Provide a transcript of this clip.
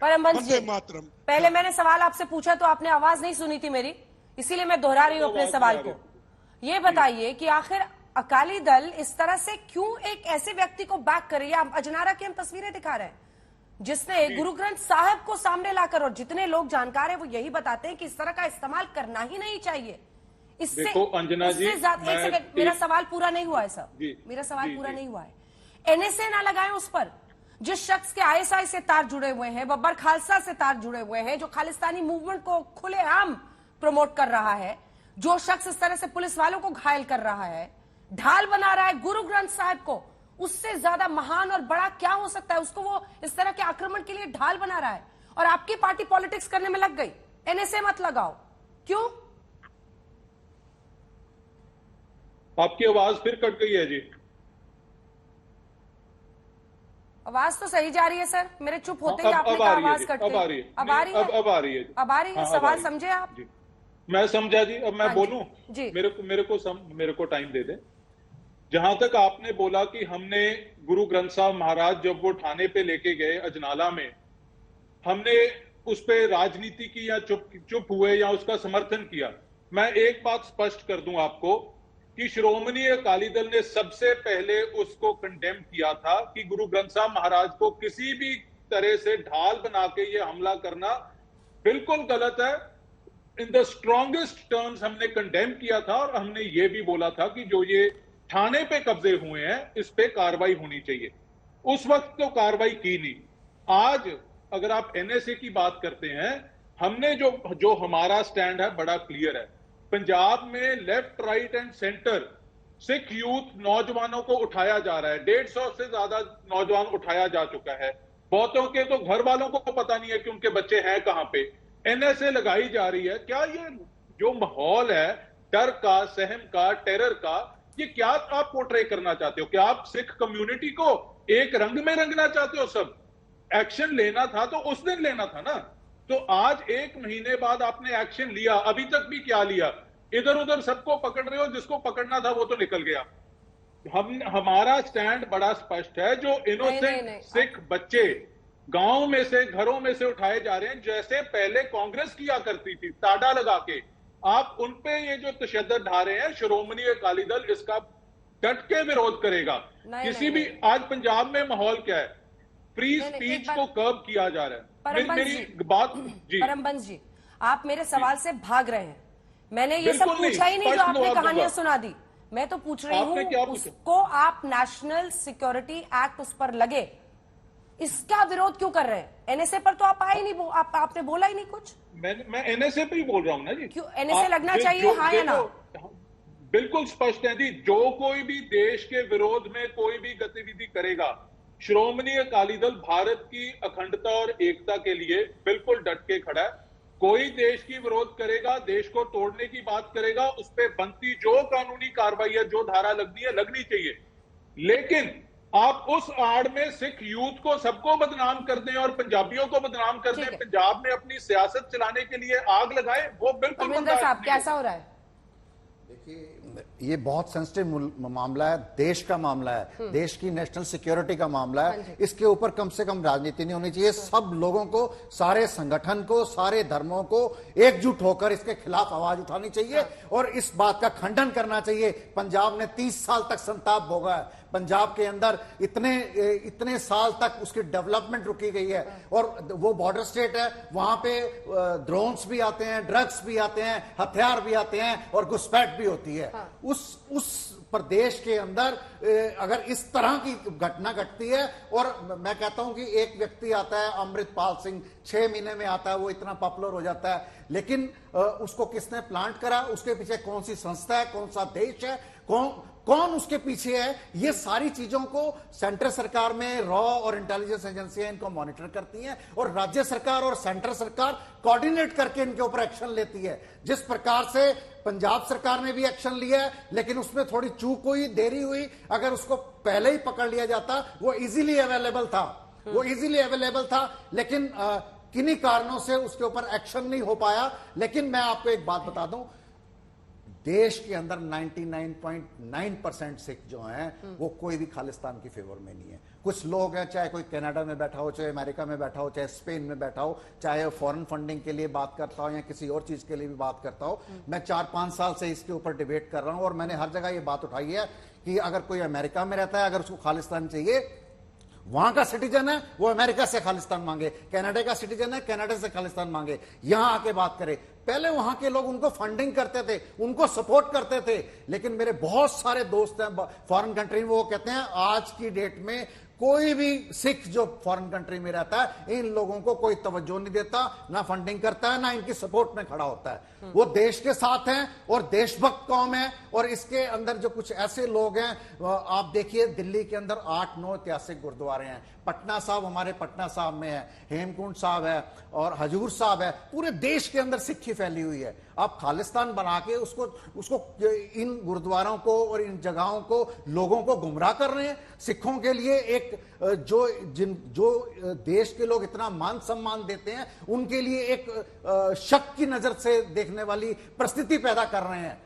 परमबंस जी, मातरम। पहले मैंने सवाल आपसे पूछा तो आपने आवाज नहीं सुनी थी मेरी, इसीलिए मैं दोहरा रही हूं अपने सवाल को। ये बताइए कि आखिर अकाली दल इस तरह से क्यों एक ऐसे व्यक्ति को बैक करे? या अजनारा की हम तस्वीरें दिखा रहे हैं जिसने गुरु ग्रंथ साहब को सामने लाकर, और जितने लोग जानकार हैं वो यही बताते हैं कि इस तरह का इस्तेमाल करना ही नहीं चाहिए। इससे देखो अंजना जी, एक सेकंड, मेरा सवाल पूरा नहीं हुआ है सर, मेरा सवाल पूरा नहीं हुआ है। एनएसए ना लगाएं उस पर जिस शख्स के आईएसआई से तार जुड़े हुए हैं, बब्बर खालसा से तार जुड़े हुए हैं, जो खालिस्तानी मूवमेंट को खुलेआम प्रमोट कर रहा है, जो शख्स इस तरह से पुलिस वालों को घायल कर रहा है, ढाल बना रहा है गुरु ग्रंथ साहब को। उससे ज्यादा महान और बड़ा क्या हो सकता है? उसको वो इस तरह के आक्रमण के लिए ढाल बना रहा है और आपकी पार्टी पॉलिटिक्स करने में लग गई। एनएसए मत लगाओ, क्यों? आपकी आवाज फिर कट गई है जी। आवाज तो सही जा रही है सर, मेरे चुप होते ही अब आपने आ कहा रही है आवाज जी, कट अब गई। आ रही है, अब आ रही है, अब आ रही है जी। अब आ रही है। हाँ, अब आ सवाल रही है। समझे आप जी, मैं समझा जी। अब मैं हाँ बोलूं जी। मेरे को टाइम दे दे। जहां तक आपने बोला कि हमने गुरु ग्रंथ साहब महाराज जब वो थाने पे लेके गए अजनाला में, हमने उस पे राजनीति की या चुप हुए या उसका समर्थन किया। मैं एक बात स्पष्ट कर दूं आपको कि श्रोमणी अकाली दल ने सबसे पहले उसको कंडेम किया था कि गुरु ग्रंथ साहब महाराज को किसी भी तरह से ढाल बना के ये हमला करना बिल्कुल गलत है। इन द स्ट्रॉन्गेस्ट टर्म्स हमने कंडेम किया था और हमने ये भी बोला था कि जो ये थाने पे कब्जे हुए हैं इस पे कार्रवाई होनी चाहिए। उस वक्त तो कार्रवाई की नहीं। आज अगर आप एनएसए की बात करते हैं, हमने जो हमारा स्टैंड है बड़ा क्लियर है। पंजाब में left right and centre Sikh youth नौजवानों को उठाया जा रहा है। 150 से ज्यादा नौजवान उठाया जा चुका है। बहुतों के तो घर वालों को पता नहीं है कि उनके बच्चे हैं कहां पे। एनएसए लगाई जा रही है। क्या ये जो माहौल है डर का, सहम का, टेरर का, ये क्या आप पोर्ट्रे करना चाहते हो? क्या आप सिख कम्युनिटी को एक रंग में रंगना चाहते हो? सब एक्शन लेना था तो उस दिन लेना था ना। तो आज 1 महीने बाद आपने एक्शन लिया, अभी तक भी क्या लिया? इधर उधर सबको पकड़ रहे हो, जिसको पकड़ना था वो तो निकल गया। हमारा स्टैंड बड़ा स्पष्ट है। जो इनोसेंट सिख बच्चे गांव में से, घरों में से उठाए जा रहे हैं, जैसे पहले कांग्रेस किया करती थी ताड़ा लगा के, आप उनपे ये जो तशद्दुद ढा रहे हैं, श्रोमणी अकाली दल इसका डट के विरोध करेगा। किसी भी आज पंजाब में माहौल क्या है? फ्री स्पीच को कर्ब किया जा रहा है। मेरी बात जी, परमबंस जी, आप मेरे सवाल से भाग रहे हैं। मैंने ये सब पूछा ही नहीं जो आपने कहानियां सुना दी। मैं तो पूछ रही हूँ उसको आप नेशनल सिक्योरिटी एक्ट उस पर लगे, इसका विरोध क्यों कर रहे हैं? एनएसए पर तो आप आए नहीं, आपने बोला ही नहीं कुछ। मैं एनएसए पे ही बोल रहा हूं ना जी। क्यों एनएसए लगना चाहिए, हाँ या ना? बिल्कुल स्पष्ट है जी। जो कोई भी देश के विरोध में कोई भी गतिविधि करेगा, श्रोमणी अकाली दल भारत की अखंडता और एकता के लिए बिल्कुल डट के खड़ा है। कोई देश की विरोध करेगा, देश को तोड़ने की बात करेगा, उस पर बनती जो कानूनी कार्रवाई है, जो धारा लगनी है, लगनी चाहिए। लेकिन आप उस आड़ में सिख यूथ को सबको बदनाम कर दें और पंजाबियों को बदनाम कर दें, पंजाब में अपनी सियासत चलाने के लिए आग लगाए, वो बिल्कुल साहब कैसा हो रहा है? देखिए, ये बहुत सेंसिटिव मामला है, देश का मामला है, देश की नेशनल सिक्योरिटी का मामला है। इसके ऊपर कम से कम राजनीति नहीं होनी चाहिए। सब लोगों को, सारे संगठन को, सारे धर्मों को एकजुट होकर इसके खिलाफ आवाज उठानी चाहिए और इस बात का खंडन करना चाहिए। पंजाब ने 30 साल तक संताप भोगा है। पंजाब के अंदर इतने साल तक उसकी डेवलपमेंट रुकी गई है और वो बॉर्डर स्टेट है, वहां पे ड्रोन्स भी आते हैं, ड्रग्स भी आते हैं, हथियार भी आते हैं और घुसपैठ भी होती है। उस प्रदेश के अंदर अगर इस तरह की घटना घटती है, और मैं कहता हूं कि एक व्यक्ति आता है अमृतपाल सिंह, 6 महीने में आता है, वो इतना पॉपुलर हो जाता है, लेकिन उसको किसने प्लांट करा, उसके पीछे कौन सी संस्था है, कौन सा देश है, कौन उसके पीछे है, ये सारी चीजों को सेंट्रल सरकार में रॉ और इंटेलिजेंस एजेंसियां इनको मॉनिटर करती हैं और राज्य सरकार और सेंट्रल सरकार कोऑर्डिनेट करके इनके ऊपर एक्शन लेती है। जिस प्रकार से पंजाब सरकार ने भी एक्शन लिया है, लेकिन उसमें थोड़ी चूक हुई, देरी हुई। अगर उसको पहले ही पकड़ लिया जाता, वो इजीली अवेलेबल था, लेकिन किन्हीं कारणों से उसके ऊपर एक्शन नहीं हो पाया। लेकिन मैं आपको एक बात बता दूं, देश के अंदर 99.9% सिख जो हैं वो कोई भी खालिस्तान की फेवर में नहीं है। कुछ लोग हैं, चाहे कोई कनाडा में बैठा हो, चाहे अमेरिका में बैठा हो, चाहे स्पेन में बैठा हो, चाहे फॉरेन फंडिंग के लिए बात करता हो या किसी और चीज के लिए भी बात करता हो। मैं 4-5 साल से इसके ऊपर डिबेट कर रहा हूं और मैंने हर जगह ये बात उठाई है कि अगर कोई अमेरिका में रहता है, अगर उसको खालिस्तान चाहिए, वहां का सिटीजन है वो अमेरिका से खालिस्तान मांगे, कनाडा का सिटीजन है कनाडा से खालिस्तान मांगे, यहां आके बात करे। पहले वहां के लोग उनको फंडिंग करते थे, उनको सपोर्ट करते थे, लेकिन मेरे बहुत सारे दोस्त हैं फॉरेन कंट्री में, वो कहते हैं आज की डेट में कोई भी सिख जो फॉरेन कंट्री में रहता है इन लोगों को कोई तवज्जो नहीं देता, ना फंडिंग करता है, ना इनकी सपोर्ट में खड़ा होता है। वो देश के साथ हैं और देशभक्त कौम है। और इसके अंदर जो कुछ ऐसे लोग हैं, आप देखिए दिल्ली के अंदर 8-9 ऐतिहासिक गुरुद्वारे हैं, पटना साहब हमारे पटना साहब में है, हेमकुंड साहब है और हजूर साहब है, पूरे देश के अंदर सिक्खी फैली हुई है। आप खालिस्तान बना के उसको इन गुरुद्वारों को और इन जगहों को लोगों को गुमराह कर रहे हैं। सिखों के लिए एक जो देश के लोग इतना मान सम्मान देते हैं, उनके लिए एक शक की नजर से देखने वाली परिस्थिति पैदा कर रहे हैं।